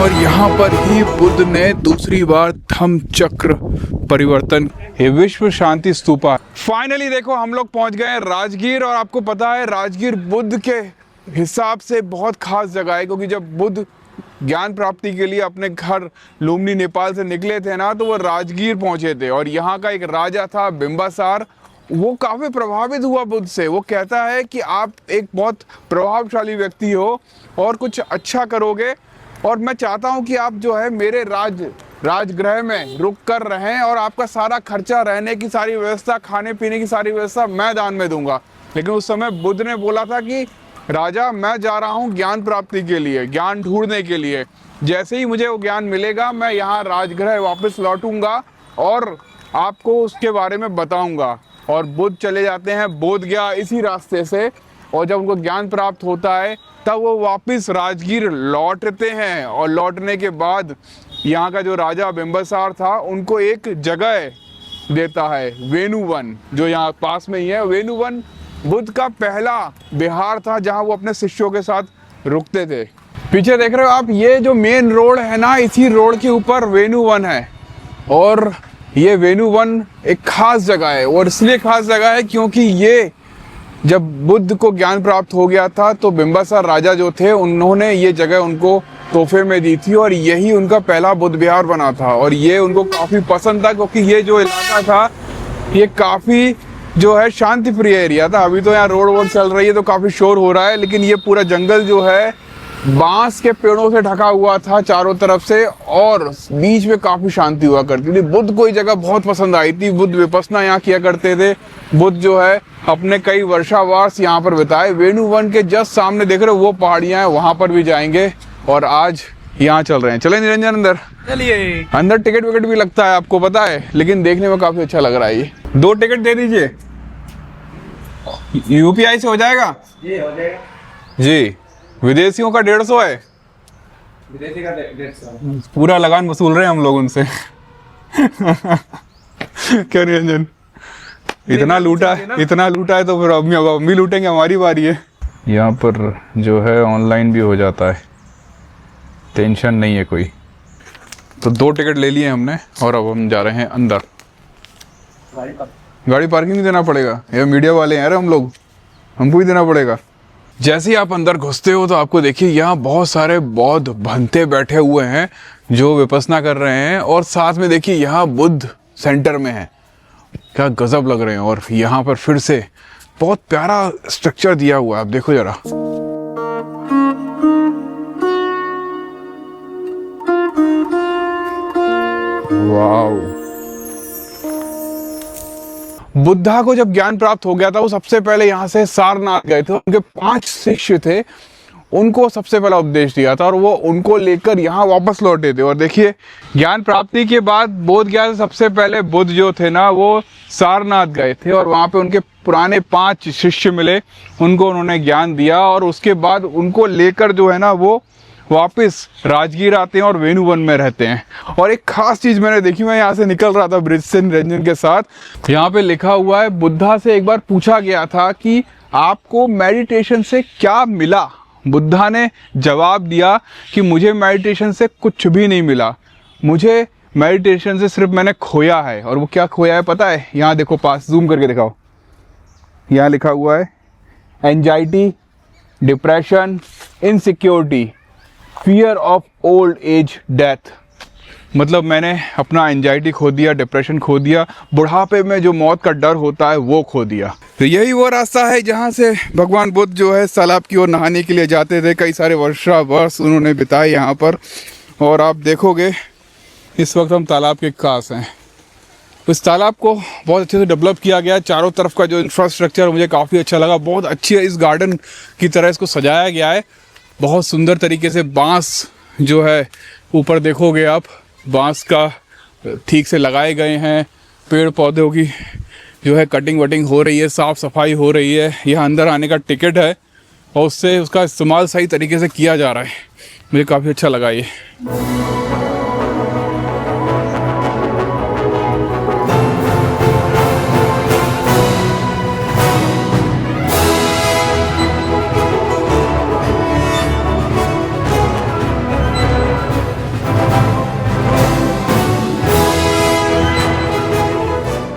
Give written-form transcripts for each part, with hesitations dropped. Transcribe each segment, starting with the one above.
और यहाँ पर ही बुद्ध ने दूसरी बार धम्म चक्र परिवर्तन, ये विश्व शांति स्तूपा। फाइनली देखो हम लोग पहुँच गए हैं राजगीर। और आपको पता है राजगीर बुद्ध के हिसाब से बहुत खास जगह है, क्योंकि जब बुद्ध ज्ञान प्राप्ति के लिए अपने घर लुम्बिनी नेपाल से निकले थे ना, तो वो राजगीर पहुंचे थे। और यहाँ का एक राजा था बिंबासार, वो काफ़ी प्रभावित हुआ बुद्ध से। वो कहता है कि आप एक बहुत प्रभावशाली व्यक्ति हो और कुछ अच्छा करोगे, और मैं चाहता हूँ कि आप जो है मेरे राजगृह में रुक कर रहें, और आपका सारा खर्चा, रहने की सारी व्यवस्था, खाने पीने की सारी व्यवस्था मैं दान में दूंगा। लेकिन उस समय बुद्ध ने बोला था कि राजा, मैं जा रहा हूँ ज्ञान प्राप्ति के लिए, ज्ञान ढूंढने के लिए। जैसे ही मुझे वो ज्ञान मिलेगा मैं यहाँ राजगृह वापस लौटूंगा और आपको उसके बारे में बताऊंगा। और बुद्ध चले जाते हैं बोध गया इसी रास्ते से, और जब उनको ज्ञान प्राप्त होता है तब वो वापस राजगीर लौटते हैं। और लौटने के बाद यहाँ का जो राजा बिंबासार था उनको एक जगह देता है, वेणुवन, जो यहाँ पास में ही है। वेणुवन बुद्ध का पहला विहार था जहाँ वो अपने शिष्यों के साथ रुकते थे। पीछे देख रहे हो आप, ये जो मेन रोड है ना, इसी रोड के ऊपर वेणुवन है। और ये वेणुवन एक खास जगह है, और इसलिए खास जगह है क्योंकि ये जब बुद्ध को ज्ञान प्राप्त हो गया था तो बिंबासार राजा जो थे उन्होंने ये जगह उनको तोहफे में दी थी, और यही उनका पहला बुद्ध विहार बना था। और ये उनको काफ़ी पसंद था, क्योंकि ये जो इलाका था ये काफ़ी जो है शांति प्रिय एरिया था। अभी तो यहाँ रोड वोड चल रही है तो काफ़ी शोर हो रहा है, लेकिन ये पूरा जंगल जो है बांस के पेड़ों से ढका हुआ था चारों तरफ से, और बीच में काफ़ी शांति हुआ करती थी। बुद्ध को ये जगह बहुत पसंद आई थी। बुद्ध विपश्यना यहाँ किया करते थे। बुद्ध जो है अपने कई वर्षावास यहाँ पर बिताए। वेणुवन के जस्ट सामने देख रहे हो वो पहाड़ियाँ हैं, वहाँ पर भी जाएंगे। और आज यहाँ चल रहे हैं। चले निरंजन अंदर, चलिए। अंदर टिकट विकेट भी लगता है, आपको पता है, लेकिन देखने में काफ़ी अच्छा लग रहा है। ये 2 टिकट दे दीजिए। यूपीआई से हो जाएगा? जी हो जाएगा जी। विदेशियों का 150 है, विदेशी का 150। पूरा लगान वसूल रहे हैं हम लोग उनसे। क्या निरंजन, इतना लूटा है तो फिर अब हम भी लूटेंगे, हमारी बारी है। यहाँ पर जो है ऑनलाइन भी हो जाता है, टेंशन नहीं है कोई। तो 2 टिकट ले लिए हमने, और अब हम जा रहे हैं अंदर। गाड़ी पार्किंग नहीं देना पड़ेगा, ये मीडिया वाले हैं यार हम लोग, हमको ही देना पड़ेगा। जैसे ही आप अंदर घुसते हो तो आपको देखिए यहाँ बहुत सारे बौद्ध भंते बैठे हुए हैं जो विपश्यना कर रहे हैं, और साथ में देखिए यहाँ बुद्ध सेंटर में है। क्या गजब लग रहे हैं। और यहाँ पर फिर से बहुत प्यारा स्ट्रक्चर दिया हुआ है, आप देखो जरा। वाओ। बुद्धा को जब ज्ञान प्राप्त हो गया था वो सबसे पहले यहाँ से सारनाथ गए थे। उनके 5 शिष्य थे, उनको सबसे पहला उपदेश दिया था, और वो उनको लेकर यहाँ वापस लौटे थे। और देखिए ज्ञान प्राप्ति के बाद बोध गया से सबसे पहले बुद्ध जो थे ना वो सारनाथ गए थे, और वहाँ पे उनके पुराने 5 शिष्य मिले, उनको उन्होंने ज्ञान दिया। और उसके बाद उनको लेकर जो है ना वो वापस राजगीर आते हैं और वेणुवन में रहते हैं। और एक खास चीज़ मैंने देखी, मैं यहाँ से निकल रहा था ब्रिज से निरंजन के साथ, यहाँ पे लिखा हुआ है, बुद्धा से एक बार पूछा गया था कि आपको मेडिटेशन से क्या मिला। बुद्धा ने जवाब दिया कि मुझे मेडिटेशन से कुछ भी नहीं मिला, मुझे मेडिटेशन से सिर्फ मैंने खोया है। और वो क्या खोया है पता है? यहाँ देखो, पास जूम करके दिखाओ, यहाँ लिखा हुआ है anxiety, depression, insecurity, fear of old age death. मतलब मैंने अपना एंजाइटी खो दिया, डिप्रेशन खो दिया, बुढ़ापे में जो मौत का डर होता है वो खो दिया। तो यही वो रास्ता है जहाँ से भगवान बुद्ध जो है तालाब की ओर नहाने के लिए जाते थे। कई सारे वर्ष उन्होंने बिताए यहाँ पर। और आप देखोगे इस वक्त हम तालाब के पास हैं। इस तालाब को बहुत अच्छे से डेवलप किया गया। चारों तरफ का जो इंफ्रास्ट्रक्चर मुझे काफ़ी अच्छा लगा, बहुत अच्छी है। इस गार्डन की तरह इसको सजाया गया है बहुत सुंदर तरीके से। बांस जो है ऊपर देखोगे आप, बांस का ठीक से लगाए गए हैं। पेड़ पौधों की जो है कटिंग वटिंग हो रही है, साफ़ सफाई हो रही है। यहाँ अंदर आने का टिकट है और उससे उसका इस्तेमाल सही तरीके से किया जा रहा है। मुझे काफ़ी अच्छा लगा ये।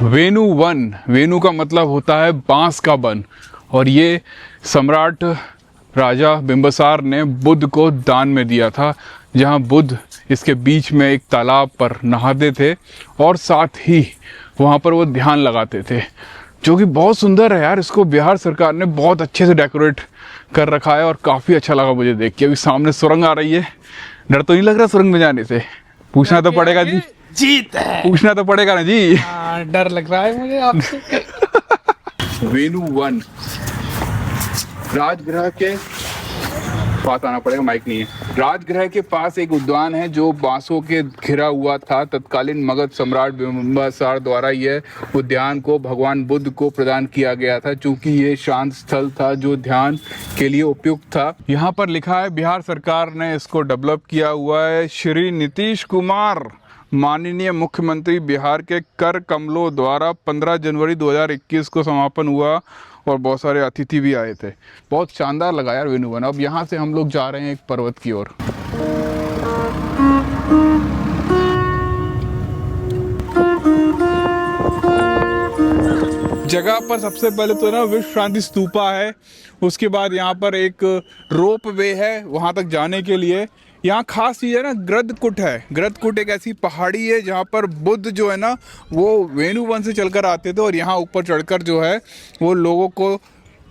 वेणु वन, वेणु का मतलब होता है बांस का वन, और ये सम्राट राजा बिंबिसार ने बुद्ध को दान में दिया था, जहाँ बुद्ध इसके बीच में एक तालाब पर नहाते थे और साथ ही वहाँ पर वो ध्यान लगाते थे, जो कि बहुत सुंदर है यार। इसको बिहार सरकार ने बहुत अच्छे से डेकोरेट कर रखा है और काफ़ी अच्छा लगा मुझे देख के। अभी सामने सुरंग आ रही है, डर तो नहीं लग रहा सुरंग में जाने से? पूछना तो पड़ेगा जी, जीत है, पूछना तो पड़ेगा ना जी। डर लग रहा है मुझे आपसे। वेणु वन राजगृह के पास आना पड़ेगा, माइक नहीं है। राजगृह के पास एक उद्यान है जो बांसों के घिरा हुआ था। तत्कालीन मगध सम्राट बिंबिसार द्वारा यह उद्यान को भगवान बुद्ध को प्रदान किया गया था, चूंकि ये शांत स्थल था जो ध्यान के लिए उपयुक्त था। यहाँ पर लिखा है बिहार सरकार ने इसको डेवलप किया हुआ है। श्री नीतीश कुमार माननीय मुख्यमंत्री बिहार के कर कमलों द्वारा 15 जनवरी 2021 को समापन हुआ और बहुत सारे अतिथि भी आए थे। बहुत शानदार लगा यार वेणु वन। अब यहाँ से हम लोग जा रहे हैं एक पर्वत की ओर। जगह पर सबसे पहले तो ना विश्व शांति स्तूपा है, उसके बाद यहाँ पर एक रोप वे है वहाँ तक जाने के लिए। यहाँ खास चीज़ है ना, गृद्धकुट है। गृद्धकुट एक ऐसी पहाड़ी है जहाँ पर बुद्ध जो है ना वो वेणु वन से चलकर आते थे और यहाँ ऊपर चढ़कर जो है वो लोगों को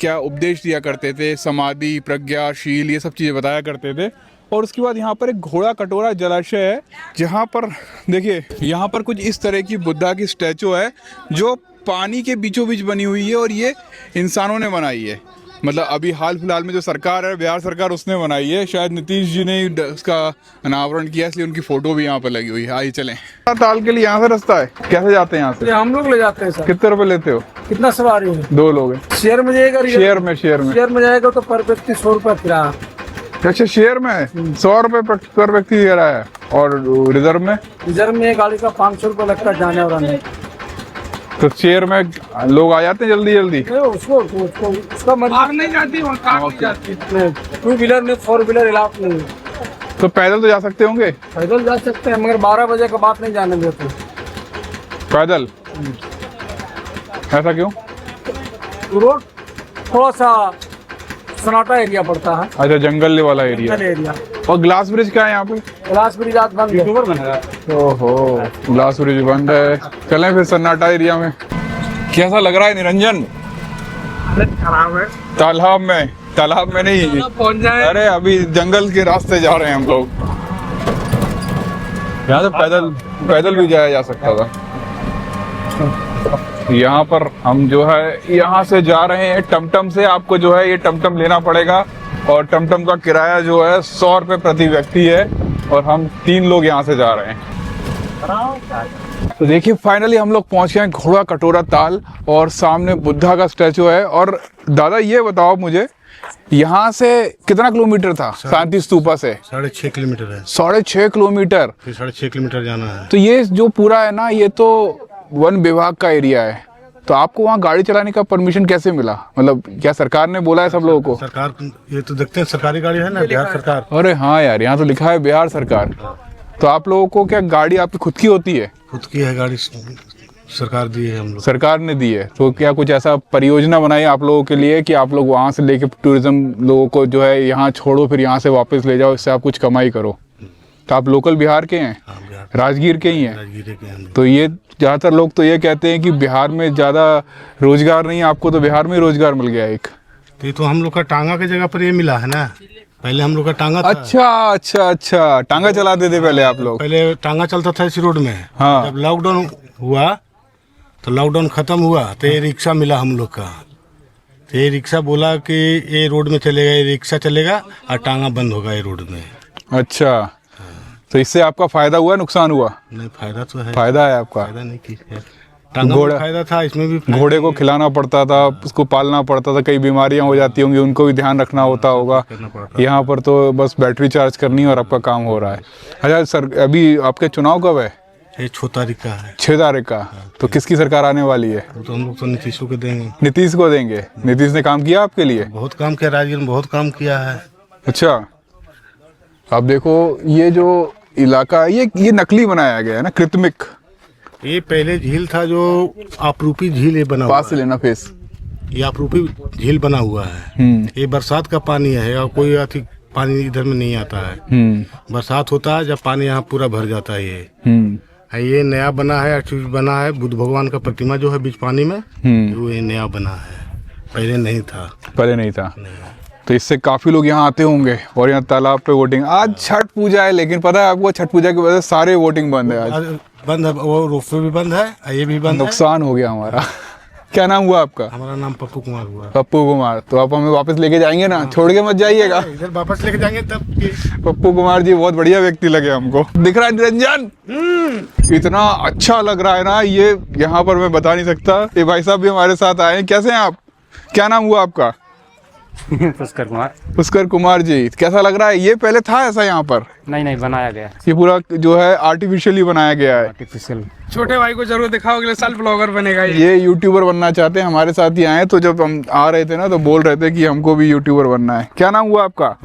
क्या उपदेश दिया करते थे, समाधि, प्रज्ञा, शील, ये सब चीज़ें बताया करते थे। और उसके बाद यहाँ पर एक घोड़ा कटोरा जलाशय है, जहाँ पर देखिए यहाँ पर कुछ इस तरह की बुद्धा की स्टैचू है जो पानी के बीचों बीच बनी हुई है और ये इंसानों ने बनाई है। मतलब अभी हाल फिलहाल में जो सरकार है, बिहार सरकार, उसने बनाई है। शायद नीतीश जी ने उसका अनावरण किया, इसलिए उनकी फोटो भी यहाँ पर लगी हुई है। आइए चलें। ताल के लिए यहाँ से रास्ता है, कैसे जाते हैं यहाँ से? हम लोग ले जाते हैं सर। कितने रुपए लेते हो? कितना सवारी है? 2 लोग हैं। शेयर में जाएगा? शेयर में जाएगा तो पर व्यक्ति 100 रुपये किराया। अच्छा, शेयर में 100 रुपए पर व्यक्ति किराया है। और रिजर्व में? रिजर्व में गाड़ी का 500 रुपये लगता है जाने और आने। तो शेयर में लोग आ जाते हैं जल्दी? उसका मतलब नहीं जाती, टू व्हीलर में 4 व्हीलर अलाउड नहीं। तो पैदल तो जा सकते होंगे? पैदल जा सकते हैं, मगर 12 बजे के बाद नहीं जाने देते पैदल। ऐसा क्यों? रोड थोड़ा सा सन्नाटा एरिया पड़ता है। अच्छा, जंगल वाला एरिया। और ग्लास ब्रिज क्या है यहाँ पे? ग्लास ब्रिज आज बंद है। ओहो, ग्लास ब्रिज बंद है। चलें फिर सन्नाटा एरिया में। कैसा लग रहा है निरंजन? खराब है। तालाब में नहीं पहुंच जाए। अरे अभी जंगल के रास्ते जा रहे हैं हम लोग। यहाँ से पैदल भी जाया जा सकता था। यहाँ पर हम जो है यहाँ से जा रहे हैं टमटम से। आपको जो है ये टमटम लेना पड़ेगा और टमटम का किराया जो है 100 रुपये प्रति व्यक्ति है और हम 3 लोग यहाँ से जा रहे हैं। तो देखिए फाइनली हम लोग पहुँच गए हैं घोड़ा कटोरा ताल और सामने बुद्धा का स्टैचू है। और दादा ये बताओ मुझे, यहाँ से कितना किलोमीटर था शांति स्तूपा से? 6.5 किलोमीटर है। 6.5 किलोमीटर? 6.5 किलोमीटर जाना है। तो ये जो पूरा है ना, ये तो वन विभाग का एरिया है, तो आपको वहाँ गाड़ी चलाने का परमिशन कैसे मिला? मतलब क्या सरकार ने बोला है सब लोगों को? सरकार, ये तो देखते हैं सरकारी गाड़ी है ना, बिहार सरकार। अरे हाँ यार, यहाँ तो लिखा है बिहार सरकार। तो आप लोगों को क्या गाड़ी आपकी खुद की होती है? खुद की है गाड़ी, सरकार दी है हम लोग। सरकार ने दी है। तो क्या कुछ ऐसा परियोजना बनाई आप लोगों के लिए कि आप लोग वहाँ से लेके टूरिज्म लोगों को जो है यहाँ छोड़ो फिर यहाँ से वापस ले जाओ, इससे आप कुछ कमाई करो? तो आप लोकल बिहार के हैं? राजगीर के ही हैं? तो ये ज़्यादातर लोग तो ये कहते हैं कि बिहार में ज़्यादा रोजगार नहीं है, आपको तो बिहार में ही रोजगार मिल गया एक। तो ये तो हम लोग का टांगा की जगह पर ये मिला है ना, पहले हम लोग का टांगा था। अच्छा, टांगा चलाते थे पहले आप लोग? पहले टांगा चलता था इस रोड में। हाँ। जब लॉकडाउन हुआ तो लॉकडाउन खत्म हुआ तो ये रिक्शा मिला हम लोग का। तो ये रिक्शा बोला कि ये रोड में चलेगा, ये रिक्शा चलेगा और टांगा बंद होगा ये रोड में। अच्छा, तो इससे आपका फायदा हुआ नुकसान हुआ? नहीं, फायदा तो है। फायदा है आपका? फायदा नहीं की टांगा में फायदा था, इसमें भी घोड़े को खिलाना पड़ता था, उसको पालना पड़ता था, कई बीमारियां हो जाती होंगी, उनको भी ध्यान रखना होता होगा। यहाँ पर तो बस बैटरी चार्ज करनी और आपका काम हो रहा है। अच्छा सर, अभी आपके चुनाव कब है? ये 6 तारीख का है। 6 तारीख का? तो किसकी सरकार आने वाली है? तो हम लोग तो नीतीश को देंगे। नीतीश को देंगे? नीतीश ने काम किया आपके लिए? बहुत काम किया, राजगीर में बहुत काम किया है। अच्छा, अब देखो ये जो इलाका है ये नकली बनाया गया है ना, कृत्रिम। ये पहले झील था जो आपरूपी झील ये बना हुआ पास से लेना फेस। ये आपरूपी झील बना हुआ है। ये बरसात का पानी है और कोई अति पानी इधर में नहीं आता है। बरसात होता है जब पानी यहाँ पूरा भर जाता है। ये नया बना है, आर्टिफिशियल बना है। बुद्ध भगवान का प्रतिमा जो है बीच पानी में, वो ये नया बना है, पहले नहीं था। पहले नहीं था। तो इससे काफी लोग यहाँ आते होंगे और यहाँ तालाब पे वोटिंग। आज छठ पूजा है, लेकिन पता है आपको छठ पूजा की वजह से सारे वोटिंग बंद है आज। बंद है, वो रोपवे भी बंद है, ये भी बंद है। नुकसान हो गया हमारा। क्या नाम हुआ आपका? हमारा नाम पप्पू कुमार हुआ। पप्पू कुमार। तो आप हमें वापस लेके जाएंगे ना, छोड़ के मत जाइएगा। इधर वापस लेके जाएंगे तब। पप्पू कुमार जी बहुत बढ़िया व्यक्ति लगे हमको। दिख रहा है निरंजन, इतना अच्छा लग रहा है ना ये, यहाँ पर मैं बता नहीं सकता। ये भाई साहब भी हमारे साथ आए हैं। कैसे हैं आप? क्या नाम हुआ आपका? पुष्कर कुमार। पुष्कर कुमार जी, कैसा लग रहा है? ये पहले था ऐसा यहाँ पर? नहीं बनाया गया, ये पूरा जो है आर्टिफिशियली बनाया गया है। आर्टिफिशियल। छोटे भाई को जरूर दिखाओ, अगले साल ब्लॉगर बनेगा ये यूट्यूबर बनना चाहते हैं, हमारे साथ ही आए। तो जब हम आ रहे थे ना तो बोल रहे थे कि हमको भी यूट्यूबर बनना है। क्या नाम हुआ आपका?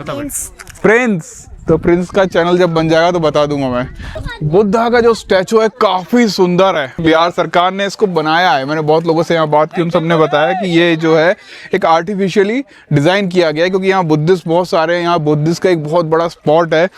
प्रिंस। तो प्रिंस का चैनल जब बन जाएगा तो बता दूंगा मैं। बुद्धा का जो स्टैचू है काफी सुंदर है। बिहार सरकार ने इसको बनाया है। मैंने बहुत लोगों से यहाँ बात की, उन सबने बताया कि ये जो है एक आर्टिफिशियली डिजाइन किया गया है, क्योंकि यहाँ बुद्धिस्ट बहुत सारे हैं। यहाँ बुद्धिस्ट का एक बहुत बड़ा स्पॉट है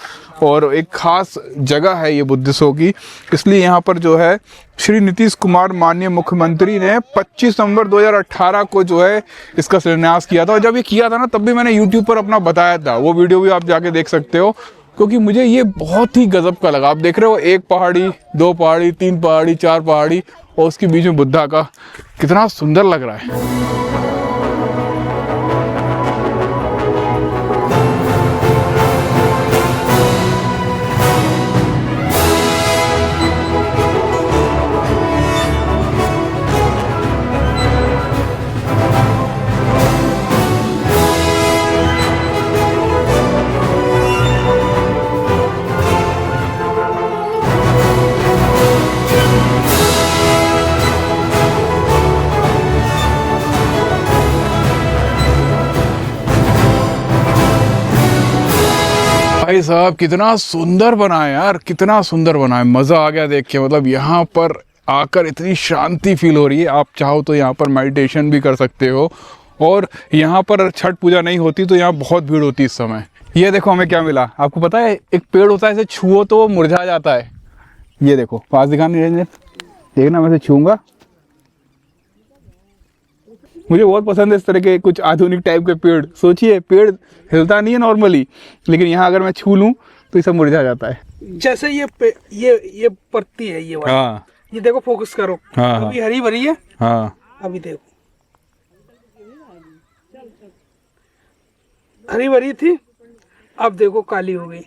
और एक खास जगह है ये बुद्धिस्टों की। इसलिए यहाँ पर जो है श्री नीतीश कुमार माननीय मुख्यमंत्री ने 25 नवंबर 2018 को जो है इसका शिलान्यास किया था। और जब ये किया था ना तब भी मैंने यूट्यूब पर अपना बताया था, वो वीडियो भी आप जाके देख सकते हो, क्योंकि मुझे ये बहुत ही गजब का लगा। आप देख रहे हो, एक पहाड़ी, दो पहाड़ी, तीन पहाड़ी, चार पहाड़ी और उसके बीच में बुद्धा का, कितना सुंदर लग रहा है। भाई साहब कितना सुंदर बना है यार, कितना सुंदर बना है। मज़ा आ गया देख के। मतलब यहाँ पर आकर इतनी शांति फील हो रही है। आप चाहो तो यहाँ पर मेडिटेशन भी कर सकते हो। और यहाँ पर छठ पूजा नहीं होती तो यहाँ बहुत भीड़ होती है इस समय। ये देखो हमें क्या मिला, आपको पता है? एक पेड़ होता है, इसे छुओ तो वो मुरझा जाता है। ये देखो, पास दिखाने निरंजन, देखना, मैं इसे छूऊंगा। मुझे बहुत पसंद है इस तरह के कुछ आधुनिक टाइप के पेड़। सोचिए, पेड़ हिलता नहीं है नॉर्मली, लेकिन यहाँ अगर मैं छू लूँ तो इसे मुरझा जाता है। जैसे ये पत्ती है, ये वाली। हाँ, ये देखो, फोकस करो। हाँ, अभी हरी भरी है। हाँ, अभी देखो, हरी भरी थी, अब देखो काली हो गई।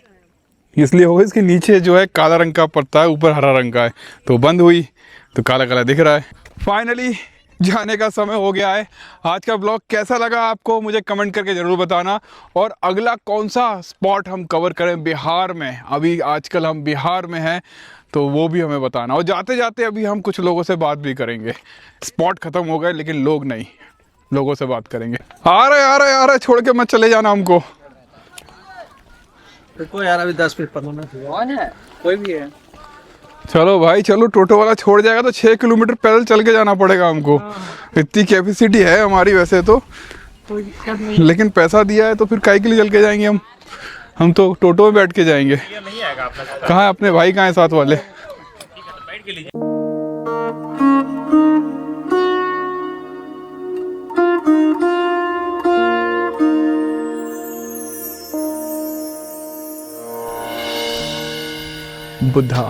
इसलिए होगा इसके नीचे जो है काला रंग का पत्ता है, ऊपर हरा रंग का है। तो बंद हुई तो काला काला दिख रहा है। फाइनली जाने का समय हो गया है। आज का ब्लॉग कैसा लगा आपको मुझे कमेंट करके ज़रूर बताना। और अगला कौन सा स्पॉट हम कवर करें बिहार में, अभी आजकल हम बिहार में हैं, तो वो भी हमें बताना। और जाते जाते अभी हम कुछ लोगों से बात भी करेंगे। स्पॉट ख़त्म हो गए लेकिन लोग नहीं, लोगों से बात करेंगे। आ रहे छोड़ के मत चले जाना हमको। देखो यार, अभी 10 मिनट 15 मिनट कौन है, कोई भी है। चलो भाई चलो, टोटो वाला छोड़ जाएगा तो 6 किलोमीटर पैदल चल के जाना पड़ेगा हमको। इतनी कैपेसिटी है हमारी वैसे तो, लेकिन पैसा दिया है तो फिर काहे के लिए चल के जाएंगे हम तो टोटो में बैठ के जाएंगे। कहाँ है अपने भाई, कहाँ है साथ वाले? बुद्धा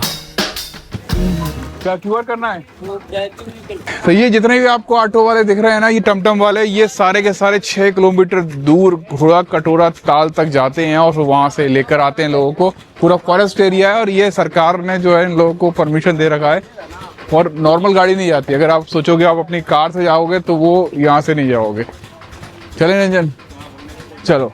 क्या QR करना है? तो ये जितने भी आपको ऑटो वाले दिख रहे हैं ना, ये टमटम वाले, ये सारे के सारे 6 किलोमीटर दूर घोड़ा कटोरा ताल तक जाते हैं और वहाँ से लेकर आते हैं लोगों को। पूरा फॉरेस्ट एरिया है और ये सरकार ने जो है इन लोगों को परमिशन दे रखा है। और नॉर्मल गाड़ी नहीं जाती। अगर आप सोचोगे आप अपनी कार से जाओगे तो वो यहाँ से नहीं जाओगे। चले निरंजन, चलो।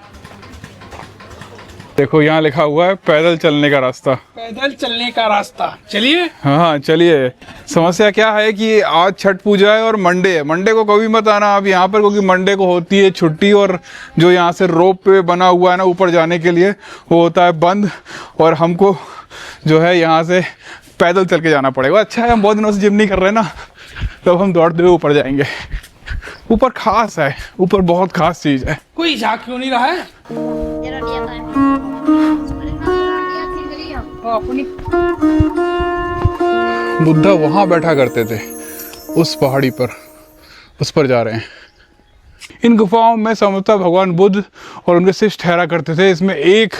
देखो यहाँ लिखा हुआ है पैदल चलने का रास्ता। पैदल चलने का रास्ता, चलिए। हाँ चलिए। समस्या क्या है कि आज छठ पूजा है और मंडे है। मंडे को कभी मत आना आप यहाँ पर, क्योंकि मंडे को होती है छुट्टी। और जो यहाँ से रोप पे बना हुआ है ना ऊपर जाने के लिए, वो होता है बंद। और हमको जो है यहाँ से पैदल चल के जाना पड़ेगा। अच्छा है हम बहुत दिनों से जिम नहीं कर रहे ना, तब हम दौड़ते हुए ऊपर जाएंगे। ऊपर खास है, ऊपर बहुत खास चीज़ है। कोई जा क्यों नहीं रहा है? बुद्धा वहाँ बैठा करते थे उस पहाड़ी पर, उस पर जा रहे हैं। इन गुफाओं में संभवतः भगवान बुद्ध और उनके शिष्य ठहरा करते थे। इसमें एक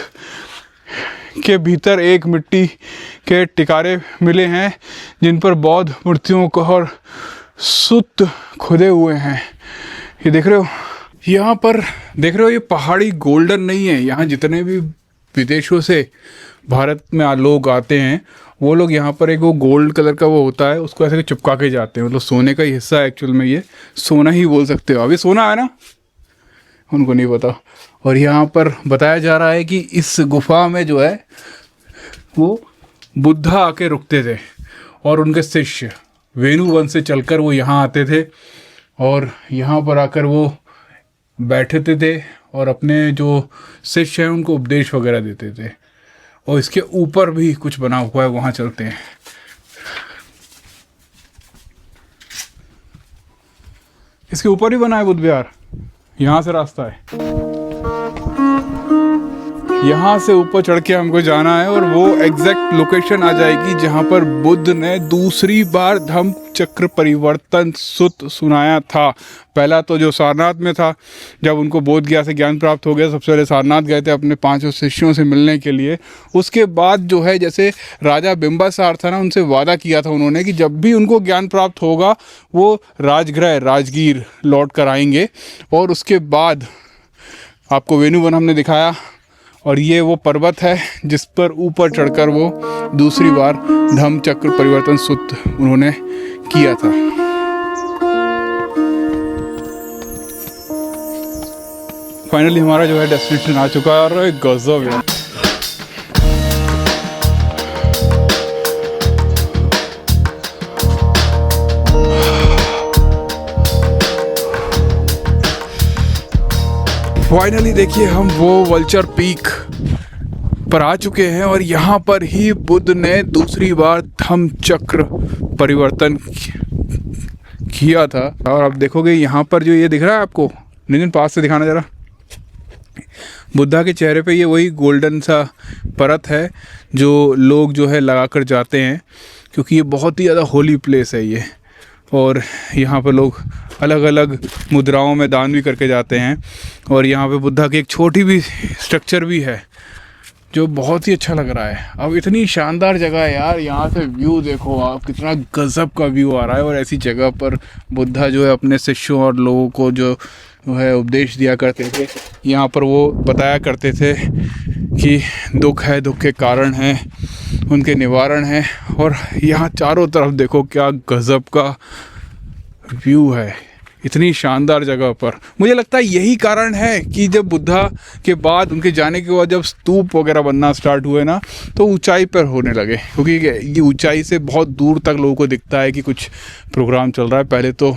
के भीतर एक मिट्टी के टिकारे मिले हैं जिन पर बौद्ध मूर्तियों को और सुत खुदे हुए हैं। ये देख रहे हो, यहाँ पर देख रहे हो, ये पहाड़ी गोल्डन नहीं है। यहाँ जितने भी विदेशों से भारत में लोग आते हैं, वो लोग यहाँ पर एक वो गोल्ड कलर का वो होता है, उसको ऐसे चिपका के जाते हैं। मतलब सोने का ही हिस्सा है एक्चुअल में, ये सोना ही बोल सकते हो। अभी सोना है ना, उनको नहीं पता। और यहाँ पर बताया जा रहा है कि इस गुफा में जो है वो बुद्धा आके रुकते थे और उनके शिष्य वेणुवन से चलकर वो यहाँ आते थे और यहाँ पर आकर वो बैठते थे और अपने जो शिष्य हैं उनको उपदेश वगैरह देते थे। और इसके ऊपर भी कुछ बना हुआ है, वहाँ चलते हैं। इसके ऊपर ही बना है बुद्ध विहार, यहाँ से रास्ता है। यहाँ से ऊपर चढ़ के हमको जाना है और वो एग्जैक्ट लोकेशन आ जाएगी जहाँ पर बुद्ध ने दूसरी बार धम्म चक्र परिवर्तन सूत्र सुनाया था। पहला तो जो सारनाथ में था, जब उनको बोध गया से ज्ञान प्राप्त हो गया, सबसे पहले सारनाथ गए थे अपने 5 शिष्यों से मिलने के लिए। उसके बाद जो है, जैसे राजा बिंबासार था ना, उनसे वादा किया था उन्होंने कि जब भी उनको ज्ञान प्राप्त होगा वो राजगृह राजगीर लौट कर आएंगे। और उसके बाद आपको वेणुवन हमने दिखाया, और ये वो पर्वत है जिस पर ऊपर चढ़कर वो दूसरी बार धम्म चक्र परिवर्तन सूत्र उन्होंने किया था। फाइनली हमारा जो है डेस्टिनेशन आ चुका है और गजब है। फाइनली देखिए हम वो वल्चर पीक पर आ चुके हैं और यहाँ पर ही बुद्ध ने दूसरी बार धम्म चक्र परिवर्तन किया था। और आप देखोगे यहाँ पर जो ये दिख रहा है आपको, नितिन पास से दिखाना जरा, बुद्धा के चेहरे पे ये वही गोल्डन सा परत है जो लोग जो है लगा कर जाते हैं, क्योंकि ये बहुत ही ज़्यादा होली प्लेस है ये। और यहाँ पर लोग अलग अलग मुद्राओं में दान भी करके जाते हैं। और यहाँ पे बुद्धा की एक छोटी भी स्ट्रक्चर भी है जो बहुत ही अच्छा लग रहा है। अब इतनी शानदार जगह है यार, यहाँ से व्यू देखो आप, कितना गजब का व्यू आ रहा है। और ऐसी जगह पर बुद्धा जो है अपने शिष्यों और लोगों को जो है उपदेश दिया करते थे। यहाँ पर वो बताया करते थे कि दुख है, दुख के कारण हैं, उनके निवारण हैं। और यहाँ चारों तरफ देखो क्या गजब का व्यू है, इतनी शानदार जगह पर। मुझे लगता है यही कारण है कि जब बुद्धा के बाद, उनके जाने के बाद जब स्तूप वगैरह बनना स्टार्ट हुए ना, तो ऊंचाई पर होने लगे, क्योंकि ये ऊंचाई से बहुत दूर तक लोगों को दिखता है कि कुछ प्रोग्राम चल रहा है। पहले तो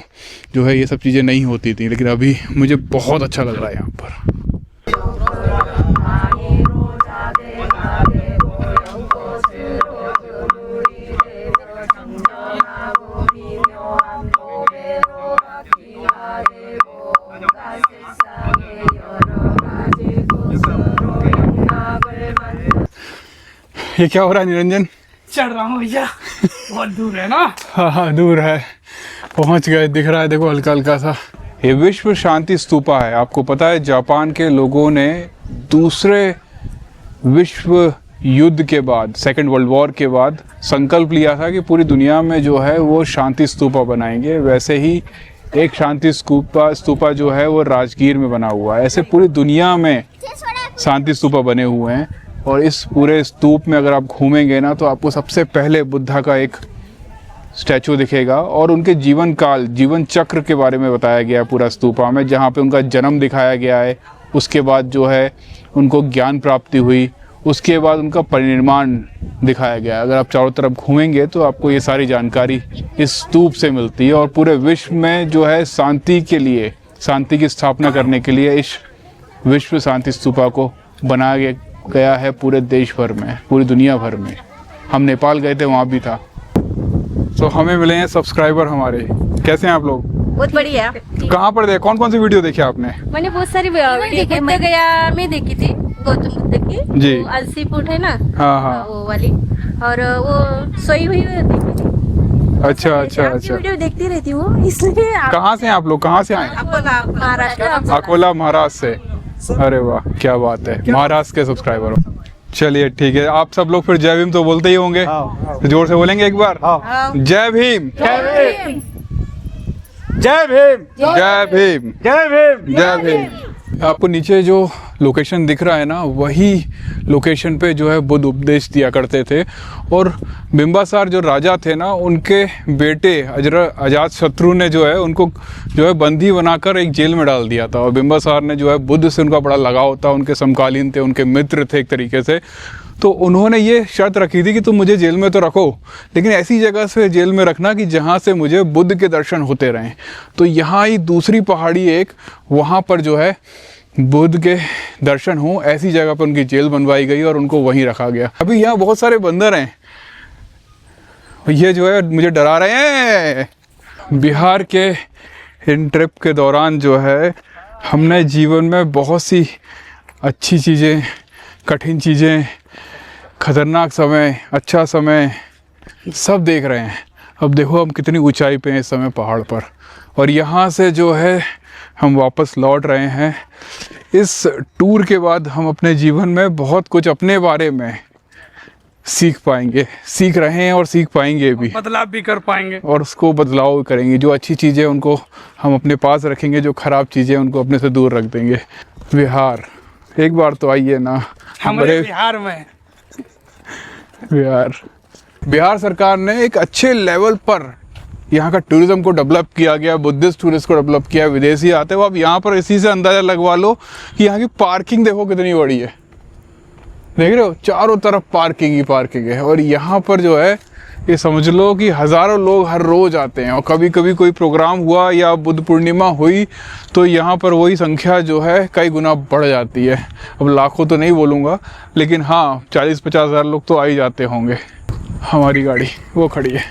जो है ये सब चीज़ें नहीं होती थी, लेकिन अभी मुझे बहुत अच्छा लग रहा है यहाँ पर। ये क्या हो रहा है निरंजन? चढ़ रहा हूँ भैया, बहुत दूर है ना। हाँ दूर है, पहुंच गए, दिख रहा है देखो हल्का हल्का सा। ये विश्व शांति स्तूपा है। आपको पता है जापान के लोगों ने दूसरे विश्व युद्ध के बाद, सेकेंड वर्ल्ड वॉर के बाद संकल्प लिया था कि पूरी दुनिया में जो है वो शांति स्तूपा बनाएंगे। वैसे ही एक शांति स्तूपा जो है वो राजगीर में बना हुआ है। ऐसे पूरी दुनिया में शांति स्तूपा बने हुए हैं। और इस पूरे स्तूप में अगर आप घूमेंगे ना, तो आपको सबसे पहले बुद्धा का एक स्टैचू दिखेगा और उनके जीवन काल, जीवन चक्र के बारे में बताया गया पूरा स्तूपा में, जहाँ पे उनका जन्म दिखाया गया है। उसके बाद जो है उनको ज्ञान प्राप्ति हुई, उसके बाद उनका परिनिर्माण दिखाया गया। अगर आप चारों तरफ घूमेंगे तो आपको ये सारी जानकारी इस स्तूप से मिलती है। और पूरे विश्व में जो है शांति के लिए, शांति की स्थापना करने के लिए इस विश्व शांति स्तूपा को बनाया गया है पूरे देश भर में, पूरी दुनिया भर में। हम नेपाल गए थे, वहाँ भी था। तो हमें मिले हैं सब्सक्राइबर हमारे। कैसे हैं आप लोग? बहुत बढ़िया। कहाँ पर कौन कौन सी वीडियो देखी आपने? मैंने बहुत सारी वीडियो मैं गया में देखी थी, गौतम बुद्ध की जी। वो अलसी फूट है ना, हाँ हाँ। वो वाली, और वो सोई हुई देखी थी। अच्छा अच्छा आपकी अच्छा। वीडियो देखती रहती हूँ, इसलिए कहाँ से हैं आप लोग? कहाँ से आए? महाराष्ट्र। अकोला महाराष्ट्र से। अरे वाह, क्या बात है, महाराष्ट्र के सब्सक्राइबर हो। चलिए ठीक है, आप सब लोग फिर जय भीम तो बोलते ही होंगे, तो जोर से बोलेंगे एक बार। जय भीम, जय भीम, जय भीम, जय भीम, जय भीम, जय भीम। आपको नीचे जो लोकेशन दिख रहा है ना, वही लोकेशन पे जो है बुद्ध उपदेश दिया करते थे। और बिंबासार जो राजा थे ना, उनके बेटे अजातशत्रु ने जो है उनको जो है बंदी बनाकर एक जेल में डाल दिया था। और बिंबासार ने जो है बुद्ध से उनका बड़ा लगाव था, उनके समकालीन थे, उनके मित्र थे एक तरीके से। तो उन्होंने ये शर्त रखी थी कि तुम मुझे जेल में तो रखो, लेकिन ऐसी जगह से जेल में रखना कि जहाँ से मुझे बुद्ध के दर्शन होते रहें। तो यहाँ ही दूसरी पहाड़ी एक, वहाँ पर जो है बुद्ध के दर्शन हो, ऐसी जगह पर उनकी जेल बनवाई गई और उनको वहीं रखा गया। अभी यहाँ बहुत सारे बंदर हैं, ये जो है मुझे डरा रहे हैं। बिहार के इन ट्रिप के दौरान जो है हमने जीवन में बहुत सी अच्छी चीज़ें, कठिन चीज़ें, खतरनाक समय, अच्छा समय सब देख रहे हैं। अब देखो हम कितनी ऊंचाई पे हैं इस समय पहाड़ पर, और यहाँ से जो है हम वापस लौट रहे हैं। इस टूर के बाद हम अपने जीवन में बहुत कुछ अपने बारे में सीख पाएंगे, सीख रहे हैं और सीख पाएंगे भी, बदलाव भी कर पाएंगे। और उसको बदलाव करेंगे। जो अच्छी चीज़ें उनको हम अपने पास रखेंगे, जो ख़राब चीज़ें उनको अपने से दूर रख देंगे। बिहार एक बार तो आइए ना हमारे बिहार में। बिहार सरकार ने एक अच्छे लेवल पर यहाँ का टूरिज्म को डेवलप किया गया, बुद्धिस्ट टूरिस्ट को डेवलप किया। विदेशी आते हो, अब यहाँ पर इसी से अंदाज़ा लगवा लो कि यहाँ की पार्किंग देखो कितनी बड़ी है। देख रहे हो, चारों तरफ पार्किंग ही पार्किंग है। और यहाँ पर जो है ये समझ लो कि हज़ारों लोग हर रोज़ आते हैं। और कभी कभी कोई प्रोग्राम हुआ या बुद्ध पूर्णिमा हुई तो यहाँ पर वही संख्या जो है कई गुना बढ़ जाती है। अब लाखों तो नहीं बोलूँगा, लेकिन हाँ 40-50 हज़ार लोग तो आ ही जाते होंगे। हमारी गाड़ी वो खड़ी है।